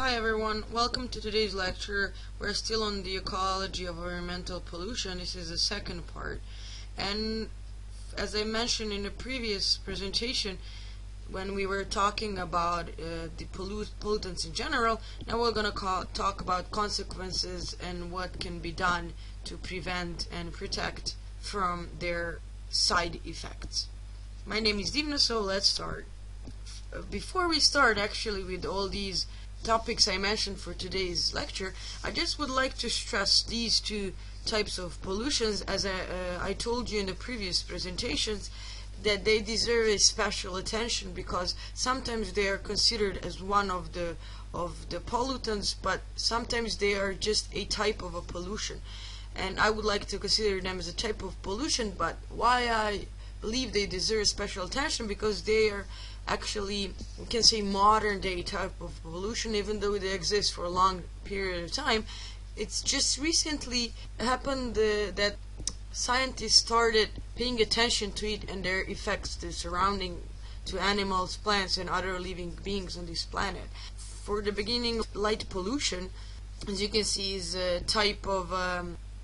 Hi everyone, welcome to today's lecture. We're still on the ecology of environmental pollution. This is the second part. And as I mentioned in the previous presentation, when we were talking about the pollutants in general, now we're going to talk about consequences and what can be done to prevent and protect from their side effects. My name is Divna, so let's start. Before we start actually with all these topics I mentioned for today's lecture, I just would like to stress these two types of pollutions, as I told you in the previous presentations, that they deserve a special attention because sometimes they are considered as one of the pollutants, but sometimes they are just a type of a pollution. And I would like to consider them as a type of pollution, but why I believe they deserve special attention, because they are actually, we can say, modern day type of pollution, even though they exist for a long period of time. It's just recently happened that scientists started paying attention to it and their effects to surrounding, to animals, plants, and other living beings on this planet. For the beginning, light pollution, as you can see, is a type of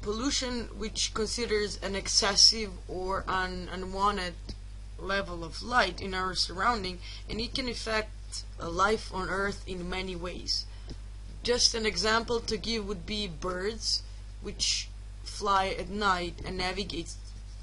pollution which considers an excessive or unwanted level of light in our surrounding, and it can affect life on Earth in many ways. Just an example to give would be birds, which fly at night and navigate.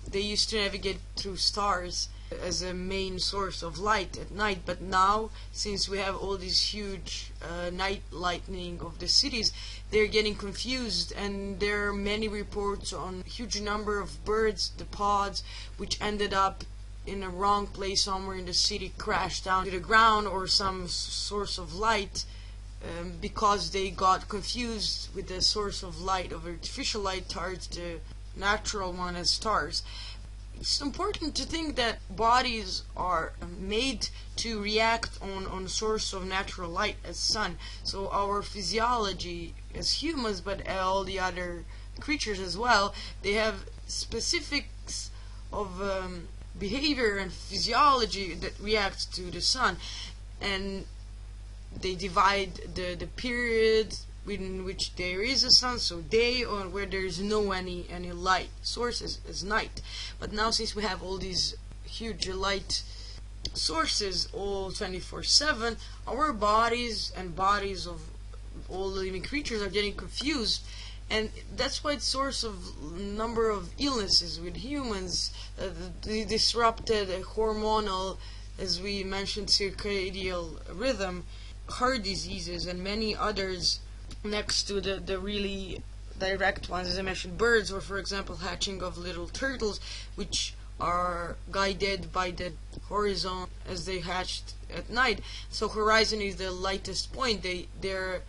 They used to navigate through stars as a main source of light at night, but now, since we have all these huge night lightning of the cities, they're getting confused, and there are many reports on a huge number of birds, the pods, which ended up in a wrong place somewhere in the city, crashed down to the ground or some source of light, because they got confused with the source of light, of artificial light, towards the natural one as stars. It's important to think that bodies are made to react on source of natural light as sun. So our physiology as humans, but all the other creatures as well, they have specifics of behavior and physiology that reacts to the sun, and they divide the period in which there is a sun, so day, or where there is no any light sources, as night. But now, since we have all these huge light sources all 24/7, our bodies and bodies of all living creatures are getting confused, and that's why it's source of number of illnesses with humans, the disrupted hormonal, as we mentioned, circadian rhythm, heart diseases, and many others, next to the really direct ones, as I mentioned, birds, or for example hatching of little turtles, which are guided by the horizon as they hatched at night. So horizon is the lightest point. They're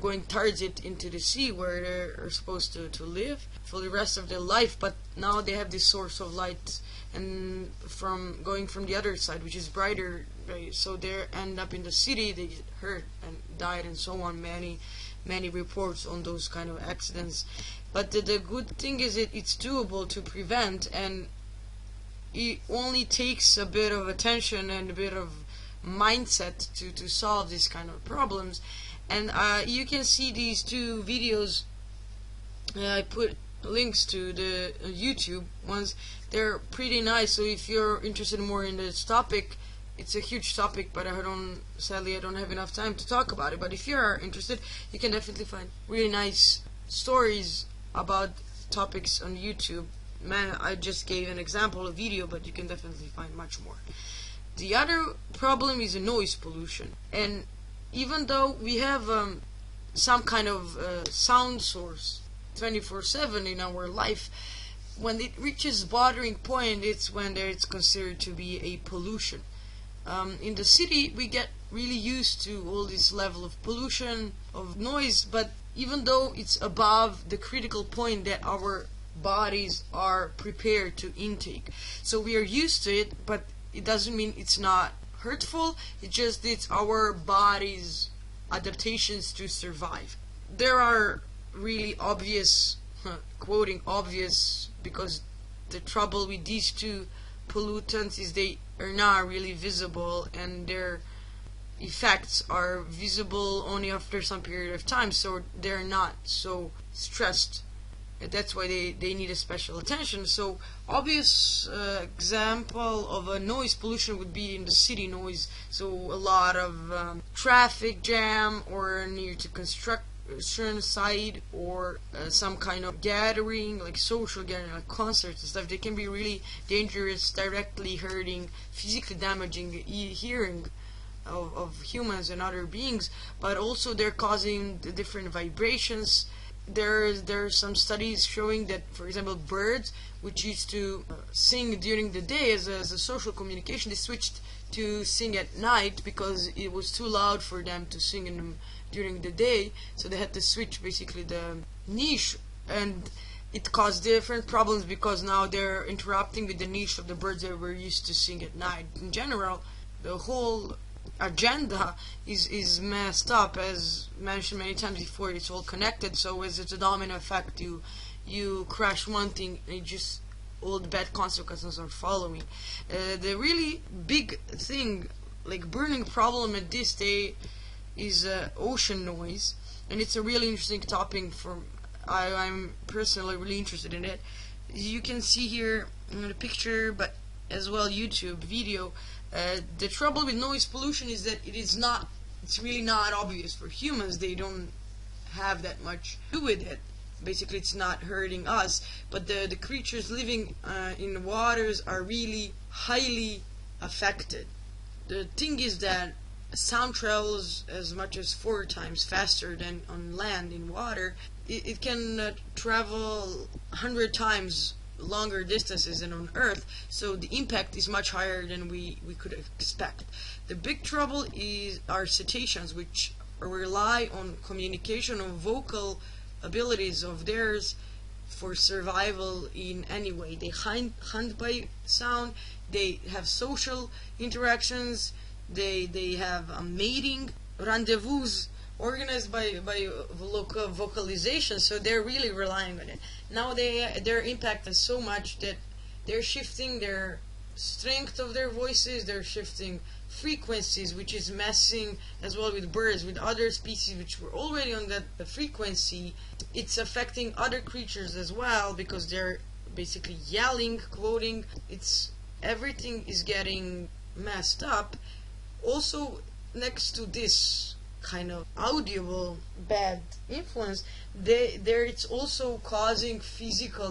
going towards it into the sea, where they're supposed to live for the rest of their life, but now they have this source of light, and from going from the other side, which is brighter, right? So they end up in the city, they get hurt and died, and so on. Many reports on those kind of accidents. But the good thing is it's doable to prevent, and it only takes a bit of attention and a bit of mindset to solve these kind of problems. And you can see these two videos. I put links to the YouTube ones. They're pretty nice, so if you're interested more in this topic, it's a huge topic, but sadly I don't have enough time to talk about it. But if you are interested, you can definitely find really nice stories about topics on YouTube. I just gave an example of video, but you can definitely find much more. The other problem is noise pollution, and even though we have some kind of sound source 24/7 in our life, when it reaches bothering point, it's when it's considered to be a pollution. In the city, we get really used to all this level of pollution, of noise, but even though it's above the critical point that our bodies are prepared to intake, so we are used to it, but it doesn't mean it's not hurtful. It's our body's adaptations to survive. There are really obvious, quoting obvious, because the trouble with these two pollutants is they are not really visible, and they're effects are visible only after some period of time, so they're not so stressed. That's why they need a special attention. So obvious example of a noise pollution would be in the city noise. So a lot of traffic jam, or near to construction site, or some kind of gathering, like social gathering, like concerts and stuff. They can be really dangerous, directly hurting, physically damaging the hearing of humans and other beings, but also they're causing the different vibrations. There's some studies showing that, for example, birds which used to sing during the day as a social communication, they switched to sing at night because it was too loud for them to sing during the day, so they had to switch basically the niche, and it caused different problems because now they're interrupting with the niche of the birds that were used to sing at night. In general, the whole agenda is messed up. As mentioned many times before, it's all connected, so as it's a domino effect, you crash one thing and just all the bad consequences are following. The really big thing, like burning problem at this day, is ocean noise, and it's a really interesting topic. I'm personally really interested in it. You can see here in the picture, but as well YouTube video. The trouble with noise pollution is that it's really not obvious for humans. They don't have that much to do with it. Basically, it's not hurting us, but the creatures living in the waters are really highly affected. The thing is that sound travels as much as 4 times faster than on land in water. It can travel 100 times longer distances than on Earth, so the impact is much higher than we could expect. The big trouble are cetaceans, which rely on communication, on vocal abilities of theirs for survival in any way. They hunt by sound, they have social interactions, they have mating rendezvous organized by local vocalization, so they're really relying on it. Now their impact is so much that they're shifting their strength of their voices, they're shifting frequencies, which is messing as well with birds, with other species which were already on that frequency. It's affecting other creatures as well because they're basically yelling, quoting. Everything is getting messed up. Also, next to this kind of audible bad influence, it's also causing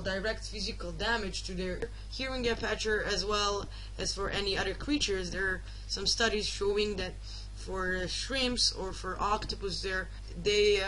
direct physical damage to their hearing aperture as well as for any other creatures. There are some studies showing that for shrimps or for octopus,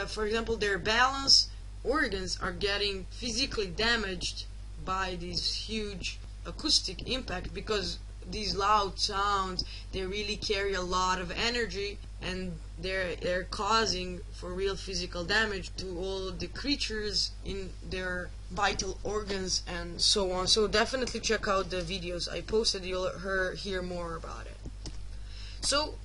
for example, their balance organs are getting physically damaged by this huge acoustic impact, because these loud sounds, they really carry a lot of energy, and they're causing for real physical damage to all the creatures in their vital organs and so on. So definitely check out the videos I posted. You'll hear more about it. So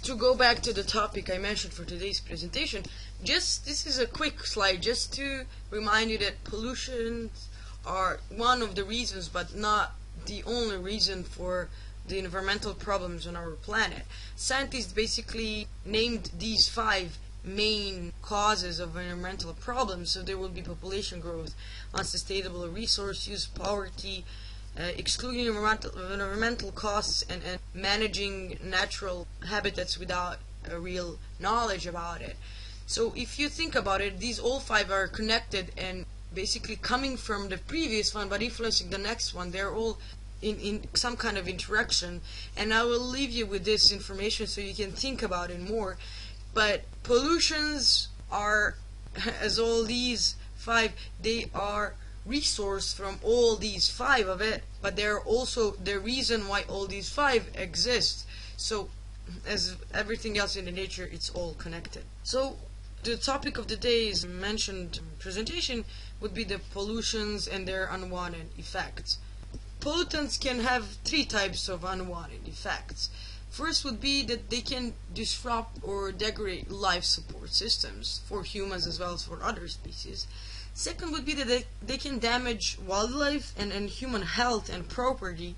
to go back to the topic I mentioned for today's presentation, this is a quick slide just to remind you that pollutions are one of the reasons, but not the only reason for the environmental problems on our planet. Scientists basically named these 5 main causes of environmental problems. So there will be population growth, unsustainable resource use, poverty, excluding environmental costs, and managing natural habitats without a real knowledge about it. So if you think about it, these all 5 are connected and basically coming from the previous one but influencing the next one. They're all in some kind of interaction, and I will leave you with this information so you can think about it more. But pollutions are, as all these 5, they are resourced from all these 5 of it, but they're also the reason why all these 5 exist. So as everything else in the nature, it's all connected. So the topic of the day's mentioned presentation would be the pollutions and their unwanted effects. Pollutants can have 3 types of unwanted effects. First would be that they can disrupt or degrade life support systems for humans as well as for other species. Second would be that they can damage wildlife and human health and property,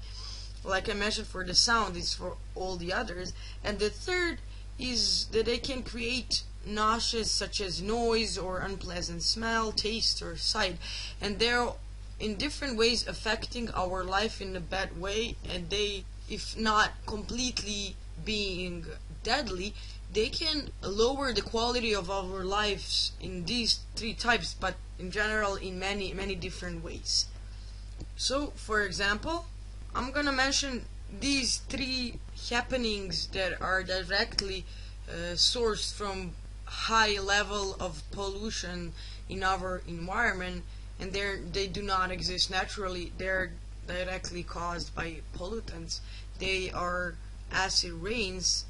like I mentioned for the sound, is for all the others. And the third is that they can create nauseous such as noise or unpleasant smell, taste, or sight, and they're in different ways affecting our life in a bad way, and they, if not completely being deadly, they can lower the quality of our lives in these three types, but in general in many different ways. So for example, I'm gonna mention these three happenings that are directly sourced from high level of pollution in our environment, and they do not exist naturally. They're directly caused by pollutants. They are acid rains,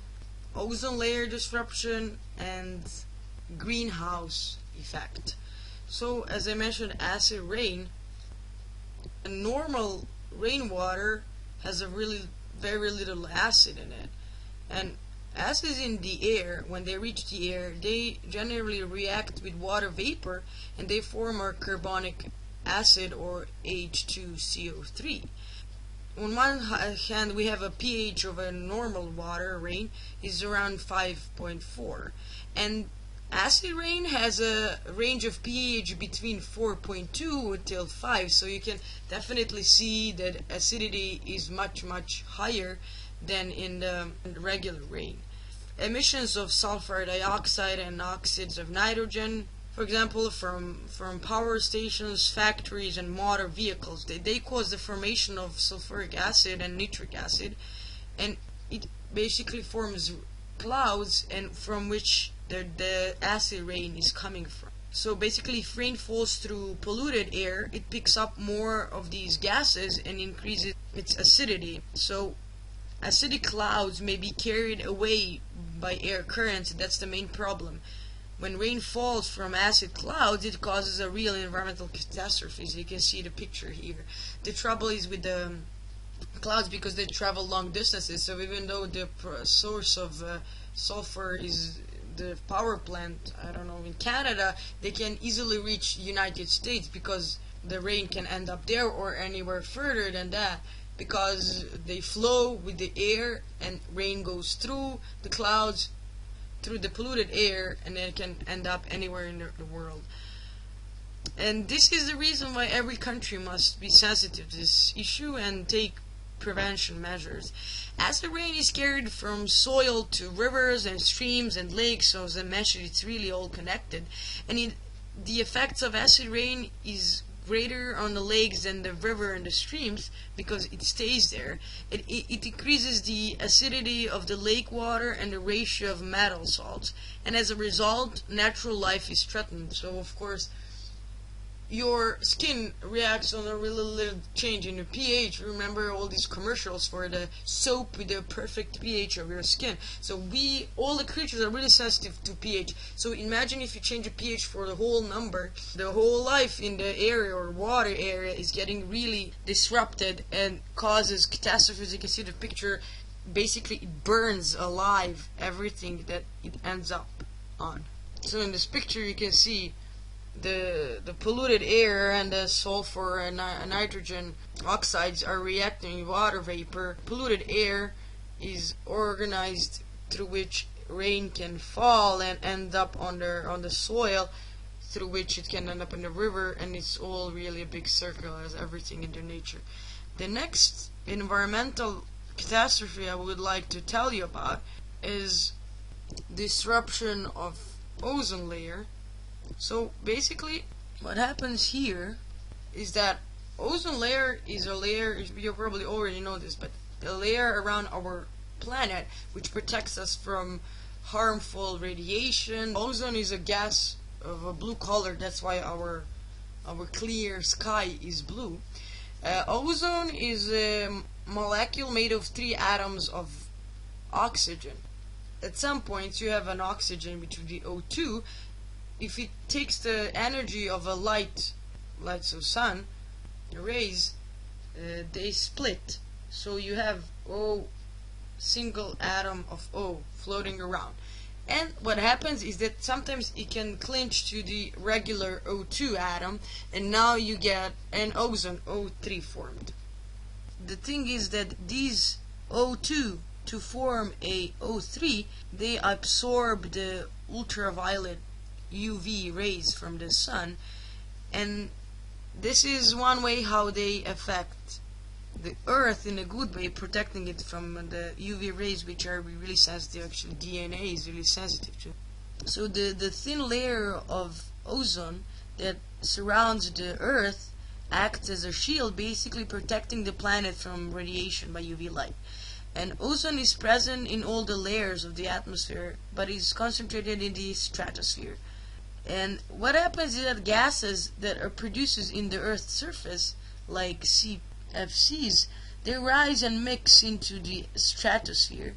ozone layer disruption, and greenhouse effect. So as I mentioned, acid rain, a normal rainwater has a really very little acid in it, and acids in the air, when they reach the air, they generally react with water vapor and they form a carbonic acid, or H2CO3. On one hand, we have a pH of a normal water rain is around 5.4, and acid rain has a range of pH between 4.2 until 5, so you can definitely see that acidity is much higher than in the regular rain. Emissions of sulfur dioxide and oxides of nitrogen, for example, from power stations, factories, and motor vehicles, they cause the formation of sulfuric acid and nitric acid, and it basically forms clouds, and from which the acid rain is coming from. So basically, if rain falls through polluted air, it picks up more of these gases and increases its acidity. So acidic clouds may be carried away by air currents. That's the main problem. When rain falls from acid clouds, it causes a real environmental catastrophe. So you can see the picture here. The trouble is with the clouds, because they travel long distances, so even though the source of sulfur is the power plant, I don't know, in Canada, they can easily reach United States because the rain can end up there or anywhere further than that, because they flow with the air and rain goes through the clouds, through the polluted air, and then it can end up anywhere in the world. And this is the reason why every country must be sensitive to this issue and take prevention measures. Acid rain is carried from soil to rivers and streams and lakes, so as I mentioned, it's really all connected. And the effects of acid rain is greater on the lakes than the river and the streams because it stays there. It increases the acidity of the lake water and the ratio of metal salts, and as a result, natural life is threatened. So of course, your skin reacts on a really little change in the pH. Remember all these commercials for the soap with the perfect pH of your skin. So all the creatures are really sensitive to pH. So imagine if you change the pH for the whole number, the whole life in the area or water area is getting really disrupted and causes catastrophes. You can see the picture. Basically, it burns alive everything that it ends up on. So in this picture, you can see the polluted air and the sulfur and nitrogen oxides are reacting with water vapor. Polluted air is organized through which rain can fall and end up on the soil, through which it can end up in the river, and it's all really a big circle as everything in the nature. The next environmental catastrophe I would like to tell you about is disruption of ozone layer. So basically, what happens here is that ozone layer is a layer, you probably already know this, but a layer around our planet which protects us from harmful radiation. Ozone is a gas of a blue color, that's why our clear sky is blue. Ozone is a molecule made of 3 atoms of oxygen. At some points you have an oxygen between the O2. If it takes the energy of a light of sun rays, they split. So you have O, single atom of O floating around. And what happens is that sometimes it can clinch to the regular O2 atom, and now you get an ozone O3 formed. The thing is that these O2 to form a O3, they absorb the ultraviolet UV rays from the sun, and this is one way how they affect the earth in a good way, protecting it from the UV rays, which are really sensitive. Actually, DNA is really sensitive to. So the thin layer of ozone that surrounds the earth acts as a shield, basically protecting the planet from radiation by UV light. And ozone is present in all the layers of the atmosphere, but is concentrated in the stratosphere. And what happens is that gases that are produced in the Earth's surface, like CFCs, they rise and mix into the stratosphere.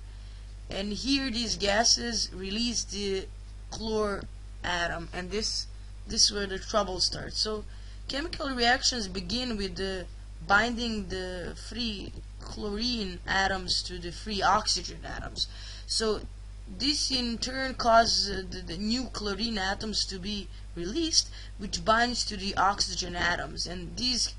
And here these gases release the chlor atom, and this is where the trouble starts. So chemical reactions begin with the binding the free chlorine atoms to the free oxygen atoms. So this in turn causes the new chlorine atoms to be released, which binds to the oxygen atoms. And these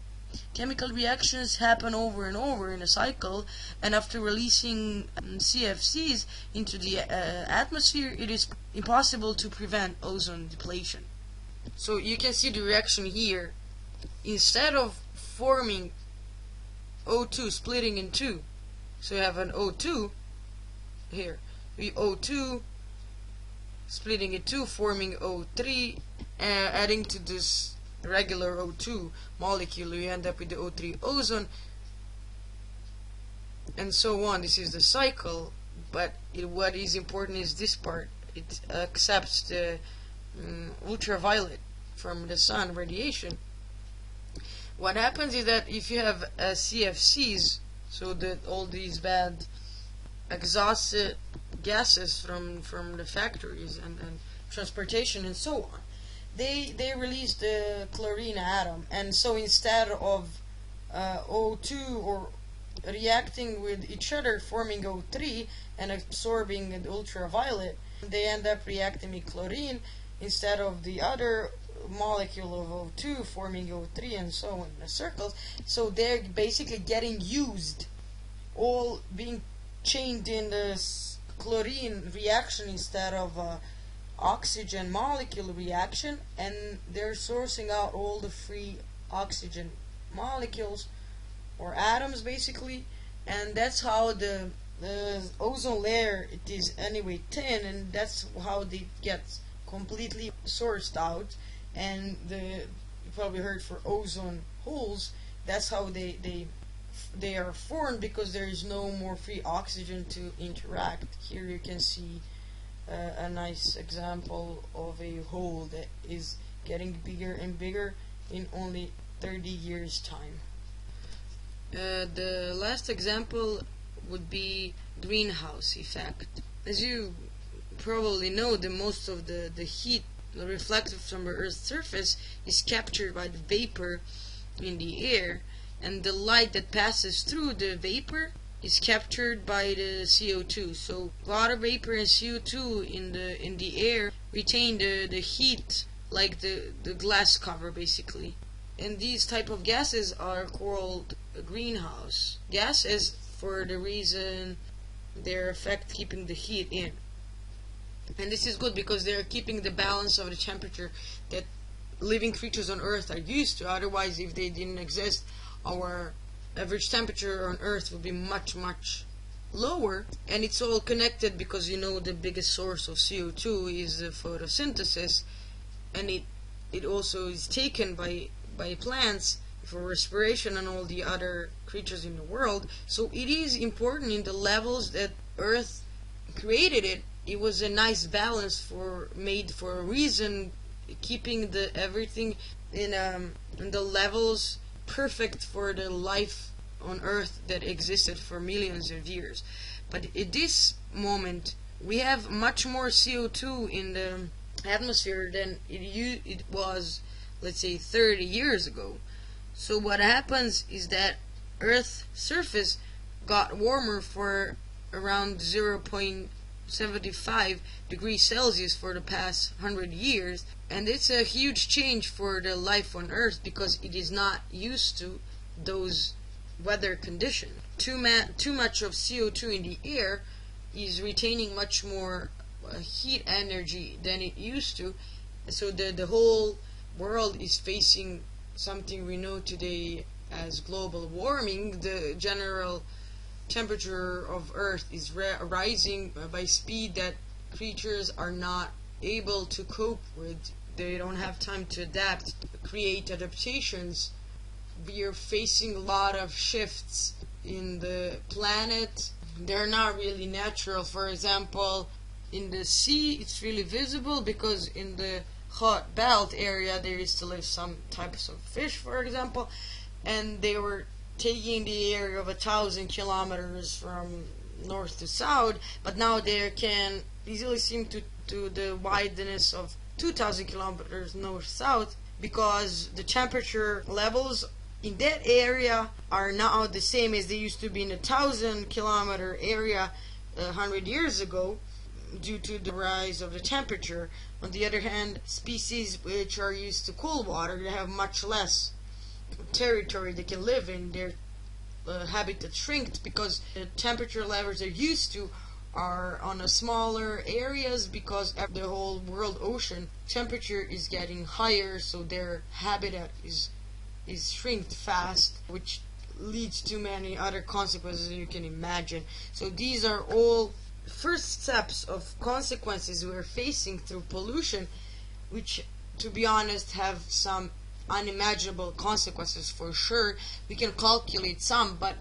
chemical reactions happen over and over in a cycle, and after releasing CFCs into the atmosphere, it is impossible to prevent ozone depletion. So you can see the reaction here. Instead of forming O2 splitting in two, so you have an O2 here, O2 splitting in two, forming O3, adding to this regular O2 molecule, you end up with the O3 ozone, and so on. This is the cycle, but what is important is this part. It accepts the ultraviolet from the sun radiation. What happens is that if you have CFCs, so that all these bad exhaust gases from the factories and transportation and so on, they release the chlorine atom, and so instead of O2 or reacting with each other forming O3 and absorbing the ultraviolet, they end up reacting with chlorine instead of the other molecule of O2 forming O3, and so on in the circles. So they're basically getting used, all being chained in this chlorine reaction instead of oxygen molecule reaction, and they're sourcing out all the free oxygen molecules or atoms basically, and that's how the ozone layer, it is anyway thin, and that's how it gets completely sourced out. And you probably heard for ozone holes, that's how they are formed, because there is no more free oxygen to interact. Here you can see a nice example of a hole that is getting bigger and bigger in only 30 years time. The last example would be greenhouse effect. As you probably know, the most of the heat reflected from the Earth's surface is captured by the vapor in the air, and the light that passes through the vapor is captured by the CO2. So water vapor and CO2 in the air retain the heat like the glass cover basically. And these type of gases are called greenhouse gases for the reason their effect keeping the heat in. And this is good because they're keeping the balance of the temperature that living creatures on Earth are used to. Otherwise, if they didn't exist, our average temperature on Earth would be much, much lower. And it's all connected because the biggest source of CO2 is the photosynthesis, and it also is taken by plants for respiration and all the other creatures in the world. So it is important in the levels that Earth created it. It was a nice balance made for a reason, keeping everything in the levels perfect for the life on Earth that existed for millions of years. But at this moment, we have much more CO2 in the atmosphere than it was, let's say, 30 years ago. So what happens is that Earth's surface got warmer for around 0.75 degrees Celsius for the past 100 years, and it's a huge change for the life on Earth because it is not used to those weather condition. Too much of CO2 in the air is retaining much more heat energy than it used to, so the whole world is facing something we know today as global warming. The general temperature of Earth is rising by speed that creatures are not able to cope with. They don't have time to adapt, create adaptations. We are facing a lot of shifts in the planet. They're not really natural. For example, in the sea, it's really visible because in the hot belt area there used to live some types of fish, for example, and they were taking the area of 1,000 kilometers from north to south, but now they can easily seem to the wideness of 2,000 kilometers north south, because the temperature levels in that area are now the same as they used to be in a 1,000 kilometer area 100 years ago, due to the rise of the temperature. On the other hand, species which are used to cold water, they have much less territory they can live in. Their habitat shrinks because the temperature levels they're used to are on a smaller areas, because the whole world ocean temperature is getting higher, so their habitat is shrinked fast, which leads to many other consequences you can imagine. So these are all first steps of consequences we're facing through pollution, which, to be honest, have some unimaginable consequences for sure. We can calculate some, but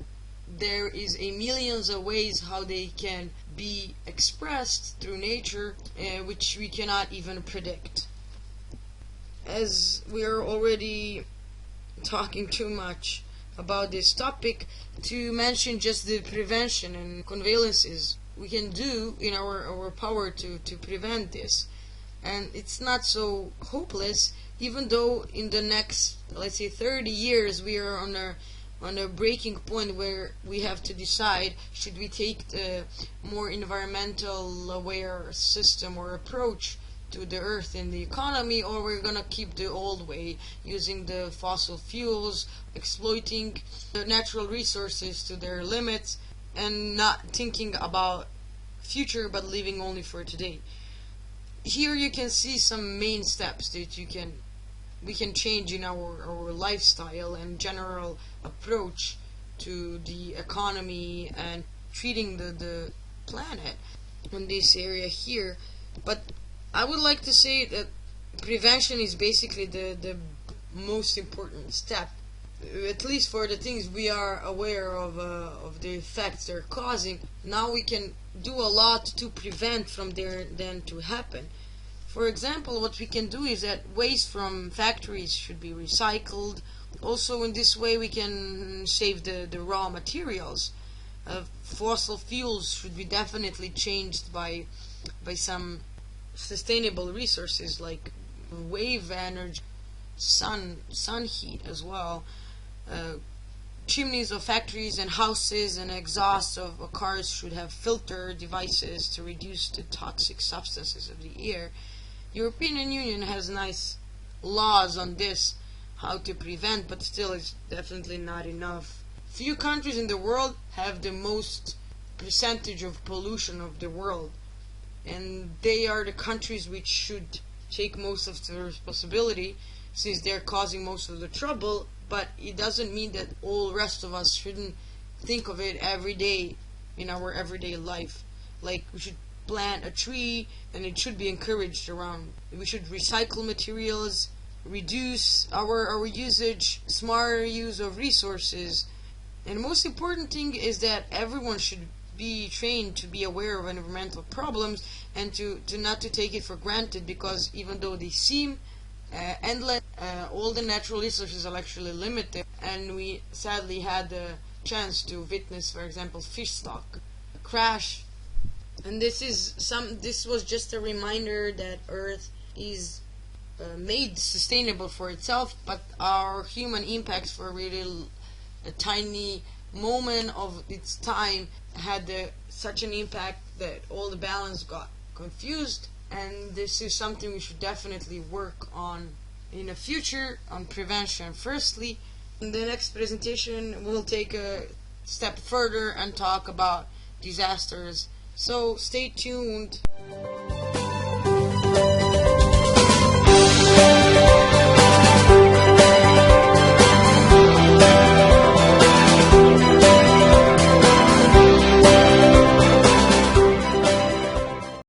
there is a millions of ways how they can be expressed through nature, which we cannot even predict. As we are already talking too much about this topic, to mention just the prevention and conveyances we can do in our power to prevent this. And it's not so hopeless, even though in the next, let's say, 30 years we are on a breaking point where we have to decide, should we take the more environmental aware system or approach to the earth and the economy, or we're gonna keep the old way, using the fossil fuels, exploiting the natural resources to their limits, and not thinking about future but living only for today. Here you can see some main steps that we can change in our lifestyle and general approach to the economy and treating the planet in this area here. But I would like to say that prevention is basically the most important step, at least for the things we are aware of the effects they're causing. Now we can do a lot to prevent from them to happen. For example, what we can do is that waste from factories should be recycled. Also, in this way we can save the raw materials. Fossil fuels should be definitely changed by some sustainable resources like wave energy, sun heat as well. Chimneys of factories and houses and exhausts of cars should have filter devices to reduce the toxic substances of the air. European Union has nice laws on this, how to prevent, but still it's definitely not enough. Few countries in the world have the most percentage of pollution of the world, and they are the countries which should take most of the responsibility, since they're causing most of the trouble. But it doesn't mean that all rest of us shouldn't think of it every day in our everyday life. Like, we should plant a tree, and it should be encouraged around. We should recycle materials, reduce our usage, smarter use of resources. And the most important thing is that everyone should be trained to be aware of environmental problems, and to not to take it for granted, because even though they seem endless, all the natural resources are actually limited. And we sadly had the chance to witness, for example, fish stock crash. And this was just a reminder that Earth is made sustainable for itself, but our human impacts for really a tiny moment of its time had such an impact that all the balance got confused. And this is something we should definitely work on in the future, on prevention firstly, In the next presentation, we'll take a step further and talk about disasters. So stay tuned.